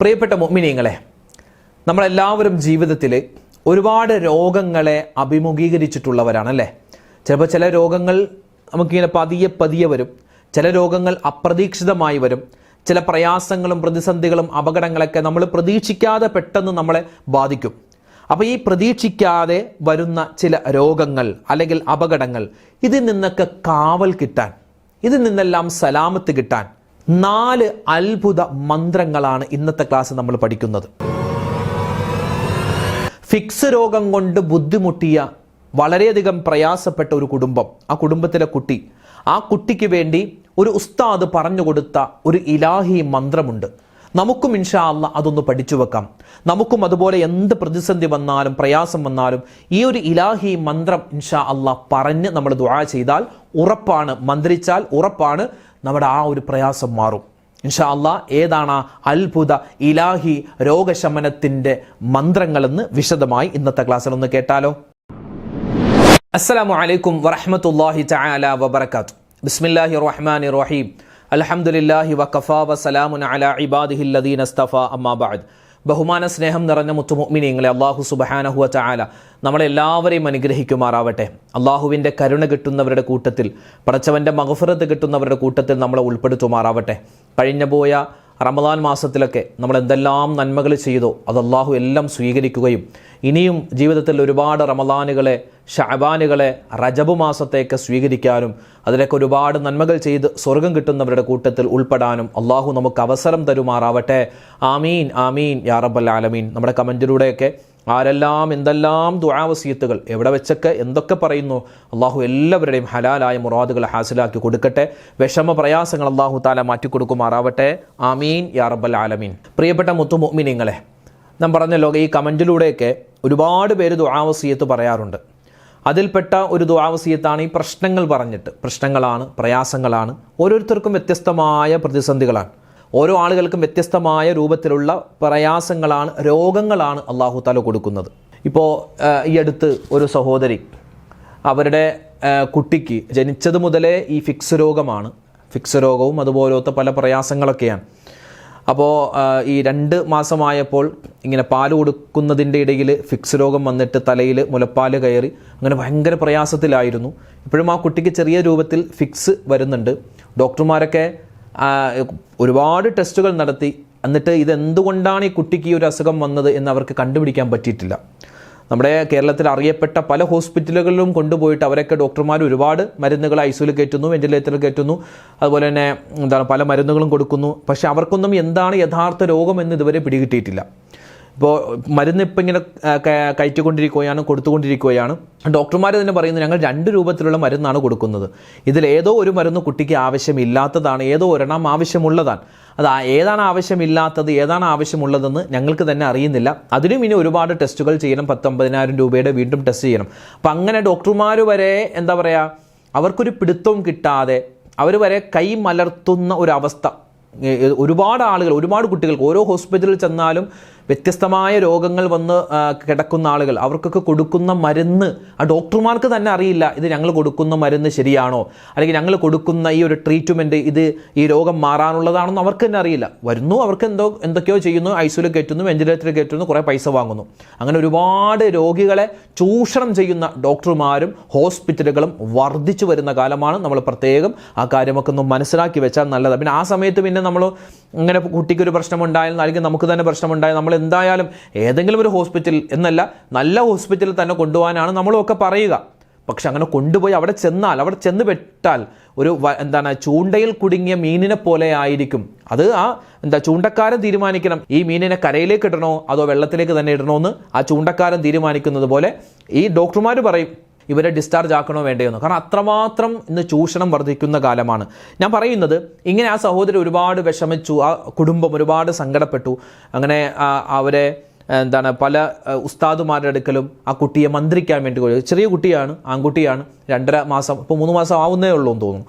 പ്രിയപ്പെട്ട മുഅ്മിനീങ്ങളെ, നമ്മളെല്ലാവരും ജീവിതത്തിൽ ഒരുപാട് രോഗങ്ങളെ അഭിമുഖീകരിച്ചിട്ടുള്ളവരാണല്ലേ. ചിലപ്പോൾ ചില രോഗങ്ങൾ നമുക്കിങ്ങനെ പതിയെ വരും, ചില രോഗങ്ങൾ അപ്രതീക്ഷിതമായി വരും, ചില പ്രയാസങ്ങളും പ്രതിസന്ധികളും അപകടങ്ങളൊക്കെ നമ്മൾ പ്രതീക്ഷിക്കാതെ പെട്ടെന്ന് നമ്മളെ ബാധിക്കും. അപ്പോൾ ഈ പ്രതീക്ഷിക്കാതെ വരുന്ന ചില രോഗങ്ങൾ അല്ലെങ്കിൽ അപകടങ്ങൾ, ഇതിൽ നിന്നൊക്കെ കാവൽ കിട്ടാൻ, ഇതിൽ നിന്നെല്ലാം സലാമത്ത് കിട്ടാൻ 4 അത്ഭുത മന്ത്രങ്ങളാണ് ഇന്നത്തെ ക്ലാസ് നമ്മൾ പഠിക്കുന്നത്. ഫിക്സ് രോഗം കൊണ്ട് ബുദ്ധിമുട്ടിയ വളരെയധികം പ്രയാസപ്പെട്ട ഒരു കുടുംബം, ആ കുടുംബത്തിലെ കുട്ടി, ആ കുട്ടിക്ക് വേണ്ടി ഒരു ഉസ്താദ് പറഞ്ഞു കൊടുത്ത ഒരു ഇലാഹി മന്ത്രമുണ്ട്. നമുക്കും ഇൻഷാ അല്ലാഹ് അതൊന്ന് പഠിച്ചു വെക്കാം. നമുക്കും അതുപോലെ എന്ത് പ്രതിസന്ധി വന്നാലും പ്രയാസം വന്നാലും ഈ ഒരു ഇലാഹി മന്ത്രം ഇൻഷാ അല്ലാഹ് പറഞ്ഞ് നമ്മൾ ദുആ ചെയ്താൽ ഉറപ്പാണ്, മന്ത്രിച്ചാൽ ഉറപ്പാണ് നമ്മുടെ ആ ഒരു പ്രയാസം മാറും ഇൻഷാ അല്ലാഹ്. ഏതാണ് ആ അത്ഭുത ഇലാഹി രോഗശമനത്തിൻ്റെ മന്ത്രങ്ങളെന്ന് വിശദമായി ഇന്നത്തെ ക്ലാസ്സിൽ ഒന്ന് കേട്ടാലോ. അസ്സലാമു അലൈക്കും വറഹ്മത്തുള്ളാഹി തആല വബറകാതുഹു. ബിസ്മില്ലാഹിർ റഹ്മാനിർ റഹീം. അൽഹംദുലില്ലാഹി വഖഫാ വസലാമുൻ അലാ ഇബാദിഹിൽ ലദീന ഇസ്തഫാ അമ്മാ ബഅദ്. ബഹുമാന സ്നേഹം നിറഞ്ഞ മുത്തുമുഅ്മിനീങ്ങളെ, അല്ലാഹു സുബ്ഹാനഹു വ തആല നമ്മളെല്ലാവരെയും അനുഗ്രഹിക്കുമാറാവട്ടെ. അള്ളാഹുവിൻ്റെ കരുണ കിട്ടുന്നവരുടെ കൂട്ടത്തിൽ, പടച്ചവൻ്റെ മഗ്ഫിറത്ത് കിട്ടുന്നവരുടെ കൂട്ടത്തിൽ നമ്മളെ ഉൾപ്പെടുത്തുമാറാവട്ടെ. കഴിഞ്ഞു പോയ റമദാൻ മാസത്തിലൊക്കെ നമ്മൾ എന്തെല്ലാം നന്മകൾ ചെയ്തോ അത് അള്ളാഹു എല്ലാം സ്വീകരിക്കുകയും ഇനിയും ജീവിതത്തിൽ ഒരുപാട് റമദാനുകളെ, ശഅബാനുകളെ, റജബ് മാസത്തേക്ക് സ്വീകരിക്കാനും അതിലൊക്കെ ഒരുപാട് നന്മകൾ ചെയ്ത് സ്വർഗം കിട്ടുന്നവരുടെ കൂട്ടത്തിൽ ഉൾപ്പെടാനും അള്ളാഹു നമുക്ക് അവസരം തരുമാറാവട്ടെ. ആമീൻ ആമീൻ യാ റബ്ബൽ ആലമീൻ. നമ്മുടെ കമൻറ്റിലൂടെയൊക്കെ ആരെല്ലാം എന്തെല്ലാം ദുആ വസിയത്തുകൾ എവിടെ വെച്ചൊക്കെ എന്തൊക്കെ പറയുന്നു, അള്ളാഹു എല്ലാവരുടെയും ഹലാലായ മുറാദുകൾ ഹാസിലാക്കി കൊടുക്കട്ടെ. വിഷമ പ്രയാസങ്ങൾ അള്ളാഹു താല മാറ്റിക്കൊടുക്കുമാറാവട്ടെ. ആമീൻ യാ റബ്ബൽ ആലമീൻ. പ്രിയപ്പെട്ട മുത്തുമുഅ്മിനീങ്ങളെ, ഞാൻ പറഞ്ഞല്ലോ ഈ കമൻറ്റിലൂടെയൊക്കെ ഒരുപാട് പേര് ദുആ വസിയത്ത് പറയാറുണ്ട്. അതിൽപ്പെട്ട ഒരു ദുആ വസിയത്താണ് ഈ പ്രശ്നങ്ങൾ പറഞ്ഞിട്ട്. പ്രശ്നങ്ങളാണ്, പ്രയാസങ്ങളാണ്, ഓരോരുത്തർക്കും വ്യത്യസ്തമായ പ്രതിസന്ധികളാണ്, ഓരോ ആളുകൾക്കും വ്യത്യസ്തമായ രൂപത്തിലുള്ള പ്രയാസങ്ങളാണ്, രോഗങ്ങളാണ് അള്ളാഹു താല കൊടുക്കുന്നത്. ഇപ്പോൾ ഈ അടുത്ത് ഒരു സഹോദരി, അവരുടെ കുട്ടിക്ക് ജനിച്ചത് മുതലേ ഈ ഫിക്സ് രോഗമാണ്. ഫിക്സ് രോഗവും അതുപോലത്തെ പല പ്രയാസങ്ങളൊക്കെയാണ്. അപ്പോൾ ഈ 2 മാസമായപ്പോൾ ഇങ്ങനെ പാല് കൊടുക്കുന്നതിൻ്റെ ഇടയിൽ ഫിക്സ് രോഗം വന്നിട്ട് തലയിൽ മുലപ്പാല് കയറി അങ്ങനെ ഭയങ്കര പ്രയാസത്തിലായിരുന്നു. ഇപ്പോഴും ആ കുട്ടിക്ക് ചെറിയ രൂപത്തിൽ ഫിക്സ് വരുന്നുണ്ട്. ഡോക്ടർമാരൊക്കെ ഒരുപാട് ടെസ്റ്റുകൾ നടത്തി, എന്നിട്ട് ഇതെന്തുകൊണ്ടാണ് ഈ കുട്ടിക്ക് ഈ ഒരു അസുഖം വന്നത് എന്ന് അവർക്ക് കണ്ടുപിടിക്കാൻ പറ്റിയിട്ടില്ല. നമ്മുടെ കേരളത്തിൽ അറിയപ്പെട്ട പല ഹോസ്പിറ്റലുകളിലും കൊണ്ടുപോയിട്ട് അവരൊക്കെ ഡോക്ടർമാർ ഒരുപാട് മരുന്നുകൾ ഐസിയുയിൽ കയറ്റുന്നു, വെന്റിലേറ്ററിൽ കയറ്റുന്നു, അതുപോലെ തന്നെ പല മരുന്നുകളും കൊടുക്കുന്നു. പക്ഷേ അവർക്കൊന്നും എന്താണ് യഥാർത്ഥ രോഗം എന്ന് ഇതുവരെ പിടികിട്ടിയിട്ടില്ല. ഇപ്പോൾ മരുന്ന് ഇപ്പം ഇങ്ങനെ കയറ്റിക്കൊണ്ടിരിക്കുകയാണ്, കൊടുത്തുകൊണ്ടിരിക്കുകയാണ്. ഡോക്ടർമാർ തന്നെ പറയുന്നത് ഞങ്ങൾ 2 രൂപത്തിലുള്ള മരുന്നാണ് കൊടുക്കുന്നത്. ഇതിലേതോ ഒരു മരുന്ന് കുട്ടിക്ക് ആവശ്യമില്ലാത്തതാണ്, ഏതോ ഒരെണ്ണം ആവശ്യമുള്ളതാണ്. അത് ഏതാണ് ആവശ്യമില്ലാത്തത്, ഏതാണ് ആവശ്യമുള്ളതെന്ന് ഞങ്ങൾക്ക് തന്നെ അറിയുന്നില്ല. അതിനും ഇനി ഒരുപാട് ടെസ്റ്റുകൾ ചെയ്യണം, 10-50,000 രൂപയുടെ വീണ്ടും ടെസ്റ്റ് ചെയ്യണം. അപ്പം അങ്ങനെ ഡോക്ടർമാർ വരെ അവർക്കൊരു പിടുത്തവും കിട്ടാതെ അവർ വരെ കൈ മലർത്തുന്ന ഒരവസ്ഥ. ഒരുപാട് ആളുകൾ, ഒരുപാട് കുട്ടികൾക്ക് ഓരോ ഹോസ്പിറ്റലിൽ ചെന്നാലും വ്യത്യസ്തമായ രോഗങ്ങൾ വന്ന് കിടക്കുന്ന ആളുകൾ, അവർക്കൊക്കെ കൊടുക്കുന്ന മരുന്ന് ആ ഡോക്ടർമാർക്ക് തന്നെ അറിയില്ല ഇത് ഞങ്ങൾ കൊടുക്കുന്ന മരുന്ന് ശരിയാണോ, അല്ലെങ്കിൽ ഞങ്ങൾ കൊടുക്കുന്ന ഈ ഒരു ട്രീറ്റ്മെൻറ്റ് ഇത് ഈ രോഗം മാറാനുള്ളതാണെന്ന് അവർക്ക് തന്നെ അറിയില്ല. വരുന്നു, അവർക്ക് എന്തൊക്കെയോ ചെയ്യുന്നു, ഐസിയുയിൽ കയറ്റുന്നു, വെന്റിലേറ്ററിൽ കയറ്റുന്നു, കുറേ പൈസ വാങ്ങുന്നു. അങ്ങനെ ഒരുപാട് രോഗികളെ ചൂഷണം ചെയ്യുന്ന ഡോക്ടർമാരും ഹോസ്പിറ്റലുകളും വർദ്ധിച്ചു വരുന്ന കാലമാണ്. നമ്മൾ പ്രത്യേകം ആ കാര്യമൊക്കെ ഒന്ന് മനസ്സിലാക്കി വെച്ചാൽ നല്ലതാണ്. പിന്നെ ആ സമയത്ത് പിന്നെ നമ്മൾ ഇങ്ങനെ കുട്ടിക്കൊരു പ്രശ്നമുണ്ടായാലും അല്ലെങ്കിൽ നമുക്ക് തന്നെ പ്രശ്നമുണ്ടായാൽ നമ്മൾ എന്തായാലും ഏതെങ്കിലും ഒരു ഹോസ്പിറ്റൽ എന്നല്ല, നല്ല ഹോസ്പിറ്റലിൽ തന്നെ കൊണ്ടുപോകാനാണ് നമ്മളൊക്കെ പറയുക. പക്ഷെ അങ്ങനെ കൊണ്ടുപോയി അവിടെ ചെന്ന് പെട്ടാൽ ഒരു ചൂണ്ടയിൽ കുടുങ്ങിയ മീനിനെ പോലെ ആയിരിക്കും. അത് ചൂണ്ടക്കാരൻ തീരുമാനിക്കണം ഈ മീനിനെ കരയിലേക്ക് ഇടണോ അതോ വെള്ളത്തിലേക്ക് തന്നെ ഇടണോ എന്ന് ആ ചൂണ്ടക്കാരൻ തീരുമാനിക്കുന്നത് പോലെ ഈ ഡോക്ടർമാർ പറയും ഇവരെ ഡിസ്ചാർജ് ആക്കണോ വേണ്ടയോ. കാരണം അത്രമാത്രം ഇന്ന് ചൂഷണം വർദ്ധിക്കുന്ന കാലമാണ്. ഞാൻ പറയുന്നത് ഇങ്ങനെ ആ സഹോദരി ഒരുപാട് വിഷമിച്ചു, ആ കുടുംബം ഒരുപാട് സങ്കടപ്പെട്ടു. അങ്ങനെ അവരെ പല ഉസ്താദുമാരുടെ അടുക്കലും ആ കുട്ടിയെ മന്ത്രിക്കാൻ വേണ്ടി പോയി. ചെറിയ കുട്ടിയാണ്, ആൺകുട്ടിയാണ്, 2.5 മാസം, ഇപ്പോൾ 3 മാസം ആവുന്നേ ഉള്ളൂ എന്ന് തോന്നുന്നു.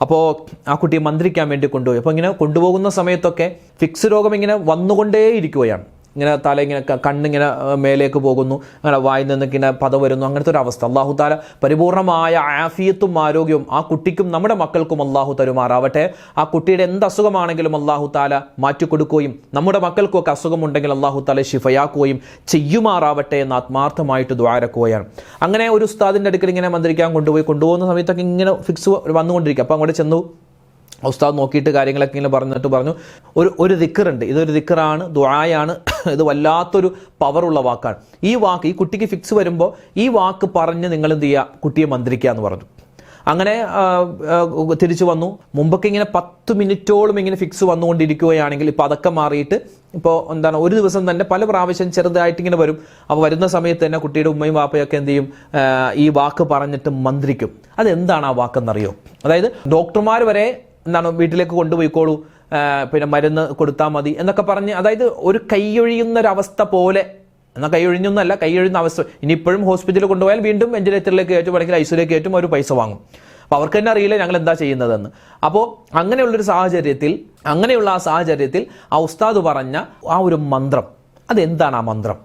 അപ്പോൾ ആ കുട്ടിയെ മന്ത്രിക്കാൻ വേണ്ടി കൊണ്ടുപോയി. അപ്പോൾ ഇങ്ങനെ കൊണ്ടുപോകുന്ന സമയത്തൊക്കെ ഫിക്സ് രോഗം ഇങ്ങനെ വന്നുകൊണ്ടേയിരിക്കുകയാണ്. ഇങ്ങനെ തല ഇങ്ങനെ കണ്ണിങ്ങനെ മേലേക്ക് പോകുന്നു, അങ്ങനെ വായിൽ നിന്ന് ഇങ്ങനെ പത വരുന്നു, അങ്ങനത്തെ ഒരു അവസ്ഥ. അള്ളാഹു താല പരിപൂർണമായ ആഫിയത്തും ആരോഗ്യവും ആ കുട്ടിക്കും നമ്മുടെ മക്കൾക്കും അള്ളാഹു തരുമാറാവട്ടെ. ആ കുട്ടിയുടെ എന്ത് അസുഖമാണെങ്കിലും അള്ളാഹു താല മാറ്റിക്കൊടുക്കുകയും നമ്മുടെ മക്കൾക്കൊക്കെ അസുഖമുണ്ടെങ്കിൽ അള്ളാഹു താല ശിഫയാക്കുകയും ചെയ്യുമാറാവട്ടെ എന്ന് ആത്മാർത്ഥമായിട്ട് ദ്വാരക്കുകയാണ്. അങ്ങനെ ഒരു ഉസ്താദിൻ്റെ അടുക്കൽ ഇങ്ങനെ മന്ത്രിക്കാൻ കൊണ്ടുപോകുന്ന സമയത്തൊക്കെ ഇങ്ങനെ ഫിക്സ് വന്നുകൊണ്ടിരിക്കുക. അപ്പോൾ അങ്ങോട്ട് ചെന്നു ഉസ്താദ് നോക്കിയിട്ട് കാര്യങ്ങളൊക്കെ ഇങ്ങനെ പറഞ്ഞു ഒരു ദിക്റുണ്ട്, ഇതൊരു ദിക്റാണ്, ദുആയാണ്, ഇത് വല്ലാത്തൊരു പവറുള്ള വാക്കാണ്. ഈ കുട്ടിക്ക് ഫിക്സ് വരുമ്പോൾ ഈ വാക്ക് പറഞ്ഞ് നിങ്ങൾ എന്ത് ചെയ്യുക, കുട്ടിയെ മന്ത്രിക്കുക എന്ന് പറഞ്ഞു. അങ്ങനെ തിരിച്ചു വന്നു. മുമ്പൊക്കെ ഇങ്ങനെ 10 മിനിറ്റോളം ഇങ്ങനെ ഫിക്സ് വന്നുകൊണ്ടിരിക്കുകയാണെങ്കിൽ ഇപ്പോൾ അതൊക്കെ മാറിയിട്ട് ഇപ്പോൾ എന്താണ്, ഒരു ദിവസം തന്നെ പല പ്രാവശ്യം ചെറുതായിട്ട് ഇങ്ങനെ വരും. അപ്പോൾ വരുന്ന സമയത്ത് തന്നെ കുട്ടിയുടെ ഉമ്മയും വാപ്പയൊക്കെ എന്ത് ചെയ്യും, ഈ വാക്ക് പറഞ്ഞിട്ട് മന്ത്രിക്കും. അതെന്താണ് ആ വാക്കെന്നറിയോ? അതായത് ഡോക്ടർമാർ വരെ എന്താണ് വീട്ടിലേക്ക് കൊണ്ടുപോയിക്കോളൂ, പിന്നെ മരുന്ന് കൊടുത്താൽ മതി എന്നൊക്കെ പറഞ്ഞ്, അതായത് ഒരു കൈയൊഴിയുന്നൊരവസ്ഥ പോലെ. എന്നാൽ കൈയൊഴിഞ്ഞൊന്നല്ല, കൈയൊഴിയുന്ന അവസ്ഥ. ഇനിയിപ്പോഴും ഹോസ്പിറ്റലിൽ കൊണ്ടുപോയാൽ വീണ്ടും വെന്റിലേറ്ററിലേക്ക് കയറ്റും, അല്ലെങ്കിൽ ഐസിയുലേക്ക് കയറ്റും, അവർ പൈസ വാങ്ങും. അപ്പോൾ അവർക്ക് തന്നെ അറിയില്ല ഞങ്ങൾ എന്താ ചെയ്യുന്നതെന്ന്. അപ്പോൾ അങ്ങനെയുള്ള ആ സാഹചര്യത്തിൽ ആ ഉസ്താദ് പറഞ്ഞ ആ ഒരു മന്ത്രം, അതെന്താണ് ആ മന്ത്രം?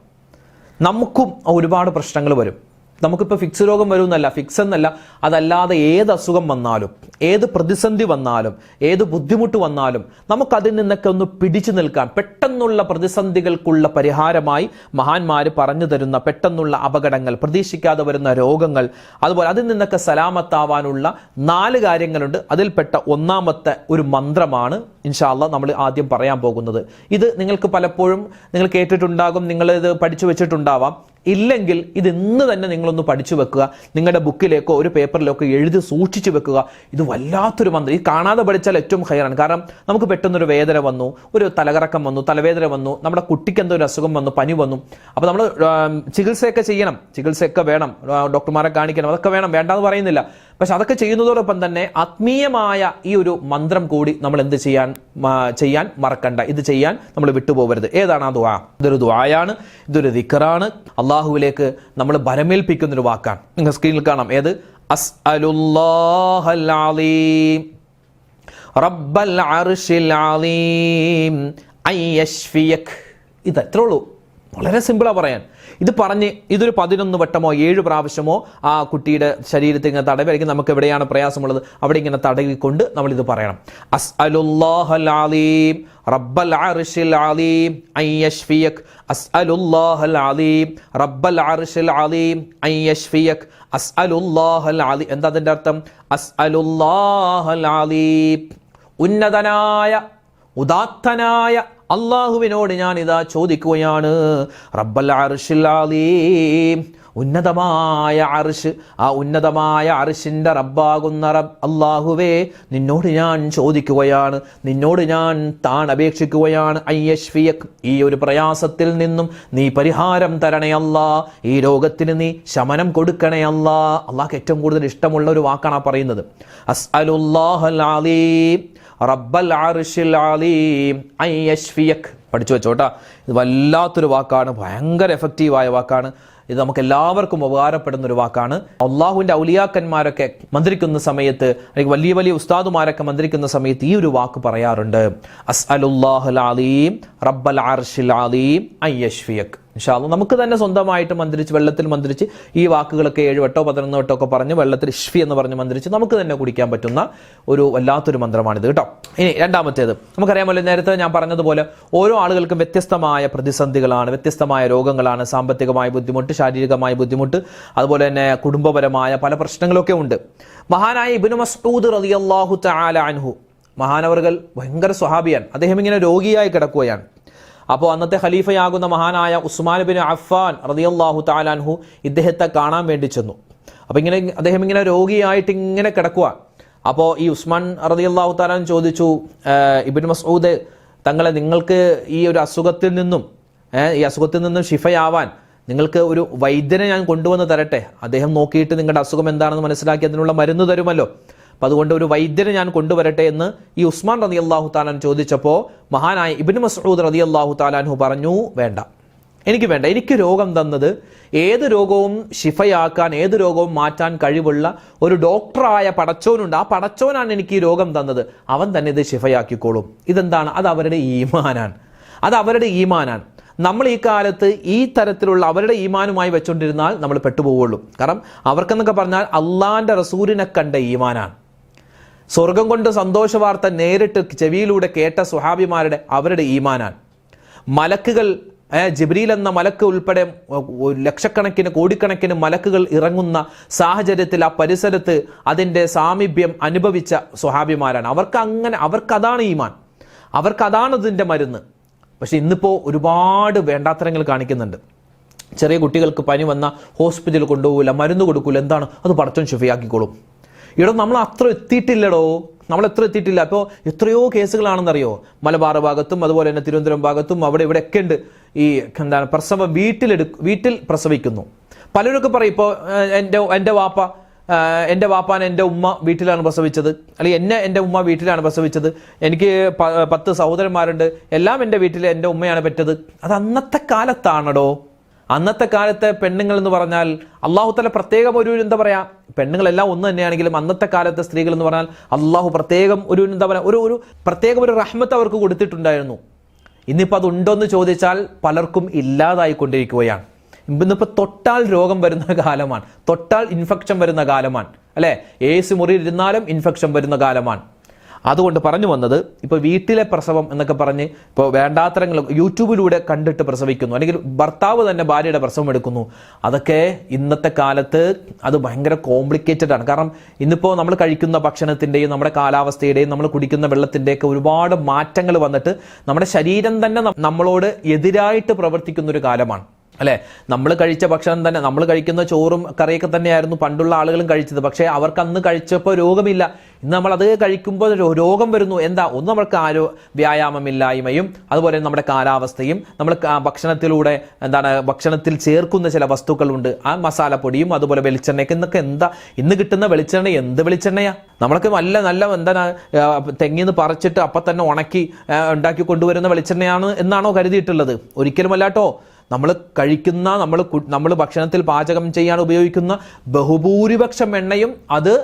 നമുക്കും ഒരുപാട് പ്രശ്നങ്ങൾ വരും. നമുക്കിപ്പോൾ ഫിക്സ് രോഗം വരുമെന്നല്ല, ഫിക്സ് എന്നല്ല, അതല്ലാതെ ഏത് അസുഖം വന്നാലും, ഏത് പ്രതിസന്ധി വന്നാലും, ഏത് ബുദ്ധിമുട്ട് വന്നാലും നമുക്കതിൽ നിന്നൊക്കെ ഒന്ന് പിടിച്ചു നിൽക്കാൻ, പെട്ടെന്നുള്ള പ്രതിസന്ധികൾക്കുള്ള പരിഹാരമായി മഹാന്മാർ പറഞ്ഞു തരുന്ന പെട്ടെന്നുള്ള അപകടങ്ങൾ, പ്രതീക്ഷിക്കാതെ വരുന്ന രോഗങ്ങൾ, അതുപോലെ അതിൽ നിന്നൊക്കെ സലാമത്താവാനുള്ള 4 കാര്യങ്ങളുണ്ട്. അതിൽപ്പെട്ട ഒന്നാമത്തെ ഒരു മന്ത്രമാണ് ഇൻഷാ അല്ലാഹ് നമ്മൾ ആദ്യം പറയാൻ പോകുന്നത്. ഇത് നിങ്ങൾക്ക് പലപ്പോഴും നിങ്ങൾ കേട്ടിട്ടുണ്ടാകും, നിങ്ങളിത് പഠിച്ചു വെച്ചിട്ടുണ്ടാവാം. ഇല്ലെങ്കിൽ ഇത് ഇന്ന് തന്നെ നിങ്ങളൊന്ന് പഠിച്ചു വെക്കുക, നിങ്ങളുടെ ബുക്കിലേക്കോ ഒരു പേപ്പറിലേക്കോ എഴുതി സൂക്ഷിച്ചു വെക്കുക. ഇത് വല്ലാത്തൊരു മന്ത്രം. ഈ കാണാതെ പഠിച്ചാൽ ഏറ്റവും ഹൈറാണ്. കാരണം നമുക്ക് പെട്ടെന്നൊരു വേദന വന്നു, ഒരു തലകറക്കം വന്നു, തലവേദന വന്നു, നമ്മുടെ കുട്ടിക്ക് എന്തോ ഒരു അസുഖം വന്നു, പനി വന്നു. അപ്പോൾ നമ്മൾ ചികിത്സയൊക്കെ ചെയ്യണം, ചികിത്സയൊക്കെ വേണം, ഡോക്ടർമാരെ കാണിക്കണം, അതൊക്കെ വേണം, വേണ്ടാന്ന് പറയുന്നില്ല. പക്ഷെ അതൊക്കെ ചെയ്യുന്നതോടൊപ്പം തന്നെ ആത്മീയമായ ഈ ഒരു മന്ത്രം കൂടി നമ്മൾ എന്ത് ചെയ്യാൻ മറക്കണ്ട. ഇത് ചെയ്യാൻ നമ്മൾ വിട്ടുപോകരുത്. ഏതാണ് ആ ദുആ? ഇതൊരു ദുആയാണ്, ഇതൊരു ദിക്റാണ്. അള്ളാഹുവിലേക്ക് നമ്മൾ ബരമേൽപ്പിക്കുന്നൊരു വാക്കാണ്. നിങ്ങൾ സ്ക്രീനിൽ കാണാം. ഏത്? അസ്അലുല്ലാഹൽ അലീം റബ്ബൽ അർശിൽ അലീം അൻ യശ്ഫിയക്. ഇത് അത്രേ ഉള്ളൂ. വളരെ സിമ്പിളാണ് പറയാൻ. ഇത് പറഞ്ഞ് ഇതൊരു 11 വട്ടമോ 7 പ്രാവശ്യമോ ആ കുട്ടിയുടെ ശരീരത്തിൽ ഇങ്ങനെ തടവി, നമുക്ക് എവിടെയാണ് പ്രയാസമുള്ളത് അവിടെ ഇങ്ങനെ തടവിക്കൊണ്ട് നമ്മളിത് പറയണം. അസ്അലുല്ലാഹൽ അലീം റബ്ബൽ അർശിൽ അലീം അൻ യശ്ഫിയക്. അസ്അലുല്ലാഹൽ അലീം റബ്ബൽ അർശിൽ അലീം അൻ യശ്ഫിയക്. അസ്അലുല്ലാഹൽ അലീം. എന്താ അതിൻ്റെ അർത്ഥം? അസ്അലുല്ലാഹൽ അലീം, ഉന്നതനായ ഉദാത്തനായ അള്ളാഹുവിനോട് ഞാൻ ഇതാ ചോദിക്കുകയാണ്. റബ്ബൽ അർശിൽ അലീം, ഉന്നതമായ അർശ്, ആ ഉന്നതമായ അർശിൻ്റെ റബ്ബാകുന്ന അള്ളാഹുവേ, നിന്നോട് ഞാൻ ചോദിക്കുകയാണ്, നിന്നോട് ഞാൻ അപേക്ഷിക്കുകയാണ്. അൻ യശ്ഫിയക്, ഈ ഒരു പ്രയാസത്തിൽ നിന്നും നീ പരിഹാരം തരണേ അല്ലാ, ഈ രോഗത്തിന് നീ ശമനം കൊടുക്കണേ അല്ലാ. അള്ളാഹ്ക്ക് ഏറ്റവും കൂടുതൽ ഇഷ്ടമുള്ള ഒരു വാക്കാണ് ആ പറയുന്നത്. അസ്അലുല്ലാഹൽ അലീം റബ്ബൽ അർശിൽ അലീം അൻ യശ്ഫിയക്. പഠിച്ചു വെച്ചോട്ടാ. ഇത് വല്ലാത്തൊരു വാക്കാണ്, ഭയങ്കര എഫക്റ്റീവായ വാക്കാണ്. ഇത് നമുക്ക് എല്ലാവർക്കും ഉപകാരപ്പെടുന്ന ഒരു വാക്കാണ്. അള്ളാഹുവിൻ്റെ ഔലിയാക്കന്മാരൊക്കെ മന്ത്രിക്കുന്ന സമയത്ത്, അല്ലെങ്കിൽ വലിയ വലിയ ഉസ്താദുമാരൊക്കെ മന്ത്രിക്കുന്ന സമയത്ത് ഈ ഒരു വാക്ക് പറയാറുണ്ട്. അസ്അലുല്ലാഹൽ അലീം റബ്ബൽ അർശിൽ അലീം അൻ യശ്ഫിയക്. ഇൻഷാ അല്ലാഹ് നമുക്ക് തന്നെ സ്വന്തമായിട്ട് മന്ത്രിച്ച്, വെള്ളത്തിൽ മന്ത്രിച്ച് ഈ വാക്കുകളൊക്കെ 7 വട്ടോ 11 വട്ടോ ഒക്കെ പറഞ്ഞ് വെള്ളത്തിൽ ഇഷ്ഫി എന്ന് പറഞ്ഞ് മന്ത്രിച്ച് നമുക്ക് തന്നെ കുടിക്കാൻ പറ്റുന്ന ഒരു വല്ലാത്തൊരു മന്ത്രമാണിത് കേട്ടോ. ഇനി രണ്ടാമത്തേത്, നമുക്കറിയാമല്ലോ, നേരത്തെ ഞാൻ പറഞ്ഞതുപോലെ ഓരോ ആളുകൾക്കും വ്യത്യസ്തമായ പ്രതിസന്ധികളാണ്, വ്യത്യസ്തമായ രോഗങ്ങളാണ്, സാമ്പത്തികമായ ബുദ്ധിമുട്ട്, ശാരീരികമായ ബുദ്ധിമുട്ട്, അതുപോലെ തന്നെ കുടുംബപരമായ പല പ്രശ്നങ്ങളൊക്കെ ഉണ്ട്. മഹാനായ ഇബ്നു മസ്ഊദ് റളിയല്ലാഹു തആല അൻഹു, മഹാനവർകൾ ഭയങ്കര സ്വഹാബിയാണ്. അദ്ദേഹം ഇങ്ങനെ രോഗിയായി കിടക്കുകയാണ്. അപ്പോൾ അന്നത്തെ ഖലീഫയാകുന്ന മഹാനായ ഉസ്മാൻ ബിൻ അഫ്ഫാൻ റളിയല്ലാഹു തആല അൻഹു ഇദ്ദേഹത്തെ കാണാൻ വേണ്ടി ചെന്നു. അപ്പോൾ അദ്ദേഹം ഇങ്ങനെ രോഗിയായിട്ട് ഇങ്ങനെ കിടക്കുക. അപ്പോൾ ഈ ഉസ്മാൻ റളിയല്ലാഹു തആല ചോദിച്ചു, ഇബ്നു മസ്ഊദ് തങ്ങളെ, നിങ്ങൾക്ക് ഈ ഒരു അസുഖത്തിൽ നിന്നും ശിഫയാവാൻ നിങ്ങൾക്ക് ഒരു വൈദ്യനെ ഞാൻ കൊണ്ടുവന്ന് തരട്ടെ? അദ്ദേഹം നോക്കിയിട്ട് നിങ്ങളുടെ അസുഖം എന്താണെന്ന് മനസ്സിലാക്കി അതിനുള്ള മരുന്ന് തരുമല്ലോ. അപ്പം അതുകൊണ്ട് ഒരു വൈദ്യനെ ഞാൻ കൊണ്ടുവരട്ടെ എന്ന് ഈ ഉസ്മാൻ റളിയല്ലാഹു തആല ചോദിച്ചപ്പോൾ മഹാനായ ഇബ്നു മസ്ഊദ് റളിയല്ലാഹു തആല വേണ്ട, എനിക്ക് വേണ്ട. എനിക്ക് രോഗം തന്നത്, ഏത് രോഗവും ശിഫയാക്കാൻ, ഏത് രോഗവും മാറ്റാൻ കഴിവുള്ള ഒരു ഡോക്ടറായ പടച്ചോനുണ്ട്. ആ പടച്ചോനാണ് എനിക്ക് ഈ രോഗം തന്നത്. അവൻ തന്നെ ഇത് ശിഫയാക്കിക്കോളും. ഇതെന്താണ്? അത് അവരുടെ ഈമാനാണ്. നമ്മൾ ഈ കാലത്ത് ഈ തരത്തിലുള്ള അവരുടെ ഈമാനുമായി വെച്ചുകൊണ്ടിരുന്നാൽ നമ്മൾ പെട്ടുപോവുള്ളൂ. കാരണം അവർക്കെന്നൊക്കെ പറഞ്ഞാൽ അള്ളാന്റെ റസൂലിനെ കണ്ട ഈമാനാണ്. സ്വർഗം കൊണ്ട് സന്തോഷ വാർത്ത നേരിട്ട് ചെവിയിലൂടെ കേട്ട സ്വഹാബിമാരുടെ അവരുടെ ഈമാനാണ്. മലക്കുകൾ, ജിബ്രീൽ എന്ന മലക്ക് ഉൾപ്പെടെ ലക്ഷക്കണക്കിന് കോടിക്കണക്കിന് മലക്കുകൾ ഇറങ്ങുന്ന സാഹചര്യത്തിൽ ആ പരിസരത്ത് അതിൻ്റെ സാമീപ്യം അനുഭവിച്ച സ്വഹാബിമാരാണ്. അവർക്കതാണ് ഈമാൻ, അവർക്കതാണ് ഇതിൻ്റെ മരുന്ന്. പക്ഷെ ഇന്നിപ്പോൾ ഒരുപാട് വേണ്ടാത്തരങ്ങൾ കാണിക്കുന്നുണ്ട്. ചെറിയ കുട്ടികൾക്ക് പനി വന്ന ഹോസ്പിറ്റലിൽ കൊണ്ടുപോകില്ല, മരുന്ന് കൊടുക്കില്ല. എന്താണ് അത്? പടച്ചോൻ ശിഫയാക്കിക്കോളും. ഇവിടെ നമ്മൾ അത്ര എത്തിയിട്ടില്ലടോ, നമ്മൾ എത്ര എത്തിയിട്ടില്ല. അപ്പോൾ എത്രയോ കേസുകളാണെന്നറിയോ, മലബാർ ഭാഗത്തും അതുപോലെ തന്നെ തിരുവനന്തപുരം ഭാഗത്തും അവിടെ ഇവിടെ ഒക്കെ ഉണ്ട്. ഈ എന്താണ് പ്രസവം വീട്ടിൽ പ്രസവിക്കുന്നു. പലരൊക്കെ പറയും ഇപ്പോൾ എൻ്റെ വാപ്പാൻ എൻ്റെ ഉമ്മ വീട്ടിലാണ് പ്രസവിച്ചത്, അല്ലെങ്കിൽ എൻ്റെ ഉമ്മ വീട്ടിലാണ് പ്രസവിച്ചത്, എനിക്ക് 10 സഹോദരന്മാരുണ്ട്, എല്ലാം എൻ്റെ വീട്ടിൽ എൻ്റെ ഉമ്മയാണ് പെറ്റത്. അത് അന്നത്തെ കാലത്താണോ? അന്നത്തെ കാലത്തെ പെണ്ണുങ്ങൾ എന്ന് പറഞ്ഞാൽ അള്ളാഹു തആല പ്രത്യേകം ഒരു എന്താ പറയാ, പെണ്ണുങ്ങളെല്ലാം ഒന്ന് തന്നെയാണെങ്കിലും അന്നത്തെ കാലത്തെ സ്ത്രീകൾ എന്ന് പറഞ്ഞാൽ അള്ളാഹു പ്രത്യേകം ഒരു എന്താ പറയാ, ഒരു പ്രത്യേകം ഒരു റഹ്മത്ത് അവർക്ക് കൊടുത്തിട്ടുണ്ടായിരുന്നു. ഇന്നിപ്പോൾ അതുണ്ടോയെന്ന് ചോദിച്ചാൽ പലർക്കും ഇല്ലാതായിക്കൊണ്ടിരിക്കുകയാണ്. ഇന്നിപ്പോൾ തൊട്ടാൽ രോഗം വരുന്ന കാലമാണ്, തൊട്ടാൽ ഇൻഫെക്ഷൻ വരുന്ന കാലമാണ്, അല്ലേ? AC മുറിയിൽ ഇരുന്നാലും ഇൻഫെക്ഷൻ വരുന്ന കാലമാണ്. അതുകൊണ്ട് പറഞ്ഞു വന്നത്, ഇപ്പോൾ വീട്ടിലെ പ്രസവം എന്നൊക്കെ പറഞ്ഞ് ഇപ്പോൾ വേണ്ടാത്തരങ്ങൾ യൂട്യൂബിലൂടെ കണ്ടിട്ട് പ്രസവിക്കുന്നു, അല്ലെങ്കിൽ ഭർത്താവ് തന്നെ ഭാര്യയുടെ പ്രസവം എടുക്കുന്നു. അതൊക്കെ ഇന്നത്തെ കാലത്ത് അത് ഭയങ്കര കോംപ്ലിക്കേറ്റഡ് ആണ്. കാരണം ഇന്നിപ്പോൾ നമ്മൾ കഴിക്കുന്ന ഭക്ഷണത്തിൻ്റെയും നമ്മുടെ കാലാവസ്ഥയുടെയും നമ്മൾ കുടിക്കുന്ന വെള്ളത്തിൻ്റെയൊക്കെ ഒരുപാട് മാറ്റങ്ങൾ വന്നിട്ട് നമ്മുടെ ശരീരം തന്നെ നമ്മളോട് എതിരായിട്ട് പ്രവർത്തിക്കുന്ന ഒരു കാലമാണ്, അല്ലേ? നമ്മൾ കഴിച്ച ഭക്ഷണം തന്നെ, നമ്മൾ കഴിക്കുന്ന ചോറും കറിയൊക്കെ തന്നെയായിരുന്നു പണ്ടുള്ള ആളുകളും കഴിച്ചത്. പക്ഷേ അവർക്ക് അന്ന് കഴിച്ചപ്പോൾ രോഗമില്ല. ഇന്ന് നമ്മൾ അത് കഴിക്കുമ്പോൾ രോഗം വരുന്നു. എന്താ? ഒന്ന് നമ്മൾക്ക് വ്യായാമമില്ലായ്മയും അതുപോലെ നമ്മുടെ കാലാവസ്ഥയും, നമ്മൾ ഭക്ഷണത്തിലൂടെ ഭക്ഷണത്തിൽ ചേർക്കുന്ന ചില വസ്തുക്കളുണ്ട്, ആ മസാലപ്പൊടിയും അതുപോലെ വെളിച്ചെണ്ണയൊക്കെ. ഇന്നൊക്കെ എന്താ ഇന്ന് കിട്ടുന്ന വെളിച്ചെണ്ണ? എന്ത് വെളിച്ചെണ്ണയാ? നമ്മളൊക്കെ നല്ല തെങ്ങിന്ന് പറിച്ചിട്ട് അപ്പം തന്നെ ഉണക്കി ഉണ്ടാക്കി കൊണ്ടുവരുന്ന വെളിച്ചെണ്ണയാണ് എന്നാണോ കരുതിയിട്ടുള്ളത്? ഒരിക്കലും അല്ലാട്ടോ. നമ്മൾ കഴിക്കുന്ന, നമ്മൾ ഭക്ഷണത്തിൽ പാചകം ചെയ്യാൻ ഉപയോഗിക്കുന്ന ബഹുഭൂരിപക്ഷം എണ്ണയും അത്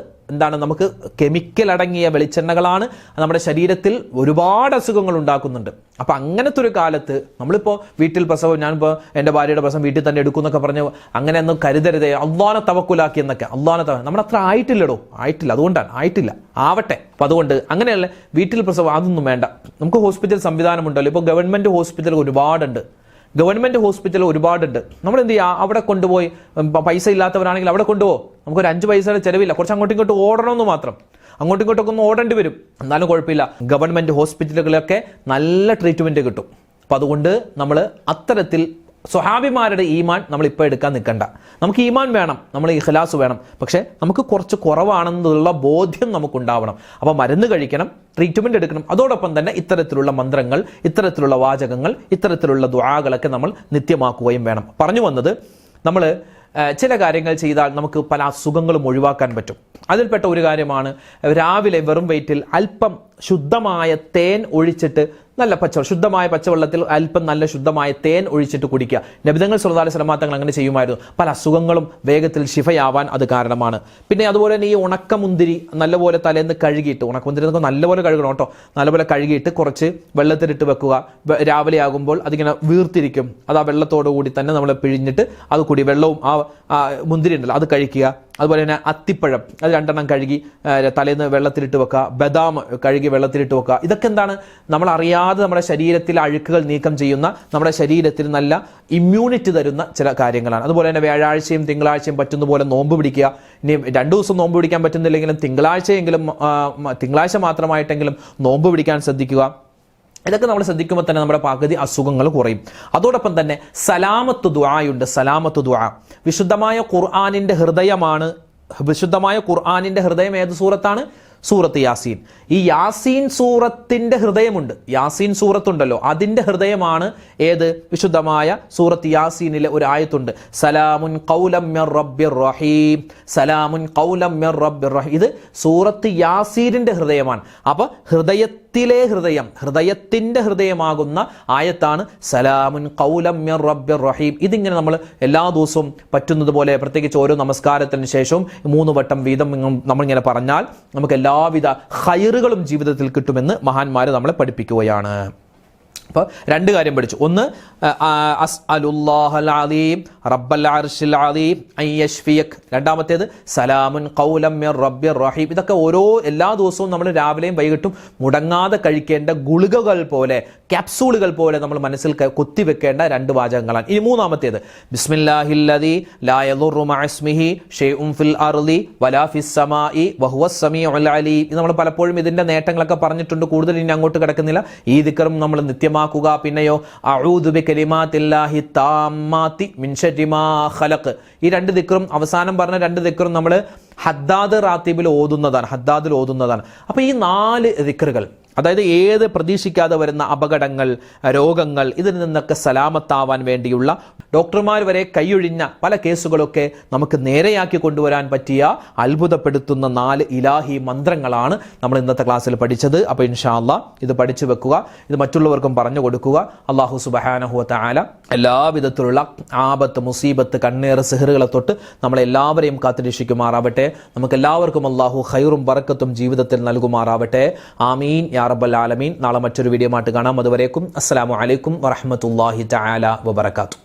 നമുക്ക് കെമിക്കൽ അടങ്ങിയ വെളിച്ചെണ്ണകളാണ്. നമ്മുടെ ശരീരത്തിൽ ഒരുപാട് അസുഖങ്ങൾ ഉണ്ടാക്കുന്നുണ്ട്. അപ്പം അങ്ങനത്തെ ഒരു കാലത്ത് നമ്മളിപ്പോൾ വീട്ടിൽ പ്രസവം, ഞാനിപ്പോൾ എൻ്റെ ഭാര്യയുടെ പ്രസവം വീട്ടിൽ തന്നെ എടുക്കും എന്നൊക്കെ പറഞ്ഞ് അങ്ങനെയൊന്നും കരുതരുതേ, അള്ളാനെ തവക്കുലാക്കി എന്നൊക്കെ. നമ്മൾ അത്ര ആയിട്ടില്ലടോ, ആയിട്ടില്ല. അതുകൊണ്ടാണ് ആയിട്ടില്ല, ആവട്ടെ. അപ്പം അതുകൊണ്ട് അങ്ങനെയല്ല, വീട്ടിൽ പ്രസവം അതൊന്നും വേണ്ട. നമുക്ക് ഹോസ്പിറ്റൽ സംവിധാനമുണ്ടല്ലോ. ഇപ്പോൾ ഗവൺമെൻറ് ഹോസ്പിറ്റൽ ഒരുപാടുണ്ട്. നമ്മൾ എന്ത് ചെയ്യുക? അവിടെ കൊണ്ടുപോയി, പൈസ ഇല്ലാത്തവരാണെങ്കിൽ അവിടെ കൊണ്ടുപോകും. നമുക്കൊരു 5 പൈസയുടെ ചിലവില്ല, കുറച്ച് അങ്ങോട്ടും ഇങ്ങോട്ടും ഓടണമെന്ന് മാത്രം. അങ്ങോട്ടും ഇങ്ങോട്ടൊക്കെ ഒന്ന് ഓടേണ്ടി വരും, എന്നാലും കുഴപ്പമില്ല. ഗവൺമെൻറ് ഹോസ്പിറ്റലുകളിലൊക്കെ നല്ല ട്രീറ്റ്മെൻറ്റ് കിട്ടും. അപ്പം അതുകൊണ്ട് നമ്മൾ അത്തരത്തിൽ സ്വഹാബിമാരുടെ ഈമാൻ നമ്മൾ ഇപ്പോൾ എടുക്കാൻ നിൽക്കണ്ട. നമുക്ക് ഈമാൻ വേണം, നമ്മൾ ഇഖ്ലാസ് വേണം. പക്ഷേ നമുക്ക് കുറച്ച് കുറവാണെന്നുള്ള ബോധ്യം നമുക്കുണ്ടാവണം. അപ്പോൾ മരുന്ന് കഴിക്കണം, ട്രീറ്റ്മെൻറ്റ് എടുക്കണം. അതോടൊപ്പം തന്നെ ഇത്തരത്തിലുള്ള മന്ത്രങ്ങൾ, ഇത്തരത്തിലുള്ള വാചകങ്ങൾ, ഇത്തരത്തിലുള്ള ദുആകളൊക്കെ നമ്മൾ നിത്യമാക്കുകയും വേണം. പറഞ്ഞു വന്നത്, നമ്മൾ ചില കാര്യങ്ങൾ ചെയ്താൽ നമുക്ക് പല അസുഖങ്ങളും ഒഴിവാക്കാൻ പറ്റും. അതിൽപ്പെട്ട ഒരു കാര്യമാണ് രാവിലെ വെറും വയറ്റിൽ അല്പം ശുദ്ധമായ തേൻ ഒഴിച്ചിട്ട്, നല്ല ശുദ്ധമായ പച്ചവെള്ളത്തിൽ അല്പം നല്ല ശുദ്ധമായ തേൻ ഒഴിച്ചിട്ട് കുടിക്കുക. നബിതങ്ങൾ സ്വല്ലല്ലാഹു അലൈഹി വസല്ലം തങ്ങൾ അങ്ങനെ ചെയ്യുമായിരുന്നു. പല അസുഖങ്ങളും വേഗത്തിൽ ശിഫയാവാൻ അത് കാരണമാണ്. പിന്നെ അതുപോലെ തന്നെ ഈ ഉണക്കമുന്തിരി നല്ലപോലെ തലേന്ന് കഴുകിയിട്ട്, ഉണക്കമുന്തിരി നമുക്ക് നല്ലപോലെ കഴുകണം കേട്ടോ, നല്ലപോലെ കഴുകിയിട്ട് കുറച്ച് വെള്ളത്തിലിട്ട് വെക്കുക. രാവിലെ ആകുമ്പോൾ അതിങ്ങനെ വീർത്തിരിക്കും. അത് ആ വെള്ളത്തോടു കൂടി തന്നെ നമ്മൾ പിഴിഞ്ഞിട്ട് അത് കൂടി വെള്ളവും ആ മുന്തിരി ഉണ്ടല്ലോ അത് കഴിക്കുക. അതുപോലെ തന്നെ അത്തിപ്പഴം, അത് 2 എണ്ണം കഴുകി തലേന്ന് വെള്ളത്തിലിട്ട് വെക്കുക. ബദാം കഴുകി വെള്ളത്തിലിട്ട് വെക്കുക. ഇതൊക്കെ എന്താണ്? നമ്മൾ അറിയാതെ നമ്മുടെ ശരീരത്തിലെ അഴുക്കുകൾ നീക്കം ചെയ്യുന്ന, നമ്മുടെ ശരീരത്തിന് നല്ല ഇമ്മ്യൂണിറ്റി തരുന്ന ചില കാര്യങ്ങളാണ്. അതുപോലെ തന്നെ വ്യാഴാഴ്ചയും തിങ്കളാഴ്ചയും പറ്റുന്ന പോലെ നോമ്പ് പിടിക്കുക. ഇനി 2 ദിവസം നോമ്പ് പിടിക്കാൻ പറ്റുന്നില്ലെങ്കിലും തിങ്കളാഴ്ച മാത്രമായിട്ടെങ്കിലും നോമ്പ് പിടിക്കാൻ ശ്രദ്ധിക്കുക. ഇതൊക്കെ നമ്മൾ ശ്രദ്ധിക്കുമ്പോൾ തന്നെ നമ്മുടെ പകുതി അസുഖങ്ങൾ കുറയും. അതോടൊപ്പം തന്നെ സലാമത്ത് ദുആയുണ്ട്. സലാമത്ത് ദുആ വിശുദ്ധമായ ഖുർആനിന്റെ ഹൃദയം ഏത് സൂറത്താണ്? സൂറത്ത് യാസീൻ. ഈ യാസീൻ സൂറത്തിന്റെ ഹൃദയമുണ്ട്. യാസീൻ സൂറത്തുണ്ടല്ലോ, അതിന്റെ ഹൃദയമാണ് ഏത്? വിശുദ്ധമായ സൂറത്ത് യാസീനിലെ ഒരു ആയത്തുണ്ട്, സലാമുൻ ഖൗലം മിർ റബ്ബിർ റഹീം. സലാമുൻ ഖൗലം മിർ റബ്ബിർ റഹീം. ഇത് സൂറത്ത് യാസീനിന്റെ ഹൃദയമാണ്. അപ്പൊ ഹൃദയത്തിന്റെ ഹൃദയമാകുന്ന ആയത്താണ് സലാമുൻ ഖൗലം മിർ റബ്ബിർ റഹീം. ഇതിങ്ങനെ നമ്മൾ എല്ലാ ദിവസവും പറ്റുന്നത് പോലെ, പ്രത്യേകിച്ച് ഓരോ നമസ്കാരത്തിന് ശേഷവും 3 വട്ടം വീതം നമ്മളിങ്ങനെ പറഞ്ഞാൽ നമുക്ക് എല്ലാവിധ ഖൈറുകളും ജീവിതത്തിൽ കിട്ടുമെന്ന് മഹാന്മാർ നമ്മളെ പഠിപ്പിക്കുകയാണ്. അപ്പോൾ രണ്ട് കാര്യം പഠിച്ചു. ഒന്ന്, അസ്അലുല്ലാഹൽ അലീം റബ്ബൽ അർശിൽ അലീം അൻ യശ്ഫിയക്. രണ്ടാമത്തേത് സലാമുൻ ഖൗലം മിർ റബ്ബിർ റഹീം. ഇതൊക്കെ എല്ലാ ദിവസവും നമ്മൾ രാവിലെയും വൈകിട്ടും മുടങ്ങാതെ കഴിക്കേണ്ട ഗുളികകൾ പോലെ, ക്യാപ്സൂളുകൾ പോലെ നമ്മൾ മനസ്സിൽ കുത്തിവെക്കേണ്ട രണ്ട് വാചകങ്ങളാണ്. ഇനി മൂന്നാമത്തേത്, ബിസ്മില്ലാഹില്ലദീ ലാ യദുറു മഅസ്മിഹി ഷൈഉൻ ഫിൽ അർളി വലാ ഫിസ് സമാഇ വഹുവസ് സമീഉൽ അലീം. ഇത് നമ്മൾ പലപ്പോഴും ഇതിന്റെ നേട്ടങ്ങളൊക്കെ പറഞ്ഞിട്ടുണ്ട്, കൂടുതൽ ഇനി അങ്ങോട്ട് കിടക്കുന്നില്ല. ഈ ദിക്റും നമ്മൾ നിത്യമാക്കുക. പിന്നെയോ അഊദു ബികലിമാത്തില്ലാഹി താമ്മാതി മിൻ ശർരി മാ ഖലഖ്. ഈ രണ്ട് ദിക്റും, അവസാനം പറഞ്ഞ രണ്ട് ദിക്റും നമ്മൾ ഹദ്ദാദ് റാത്തീബിൽ ഓതുന്നതാണ്. അപ്പോൾ ഈ 4 ദിക്റുകൾ, അതായത് ഏത് പ്രതീക്ഷിക്കാതെ വരുന്ന അപകടങ്ങൾ, രോഗങ്ങൾ, ഇതിൽ നിന്നൊക്കെ സലാമത്താവാൻ വേണ്ടിയുള്ള ഡോക്ടർമാർ വരെ കൈയൊഴിഞ്ഞ പല കേസുകളൊക്കെ നമുക്ക് നേരെയാക്കി കൊണ്ടുവരാൻ പറ്റിയ അത്ഭുതപ്പെടുത്തുന്ന 4 ഇലാഹി മന്ത്രങ്ങളാണ് നമ്മൾ ഇന്നത്തെ ക്ലാസ്സിൽ പഠിച്ചത്. അപ്പോൾ ഇൻഷാ അല്ലാഹ് ഇത് പഠിച്ചു വെക്കുക, ഇത് മറ്റുള്ളവർക്കും പറഞ്ഞു കൊടുക്കുക. അല്ലാഹു സുബ്ഹാനഹു വ തആല എല്ലാവിധത്തിലുള്ള ആപത്ത്, മുസീബത്ത്, കണ്ണേറ്, സിഹറുകളെ തൊട്ട് നമ്മളെല്ലാവരെയും കാത്തുരക്ഷിക്കുമാറാവട്ടെ. നമുക്കെല്ലാവർക്കും അല്ലാഹു ഖൈറും ബറക്കത്തും ജീവിതത്തിൽ നൽകുമാറാവട്ടെ. ആമീൻ യാ റബ്ബൽ ആലമീൻ. നാളെ മറ്റൊരു വീഡിയോ ആയിട്ട് കാണാം. അതുവരേക്കും അസ്സലാമു അലൈക്കും വറഹ്മത്തുള്ളാഹി തആല വബറകാതുഹു.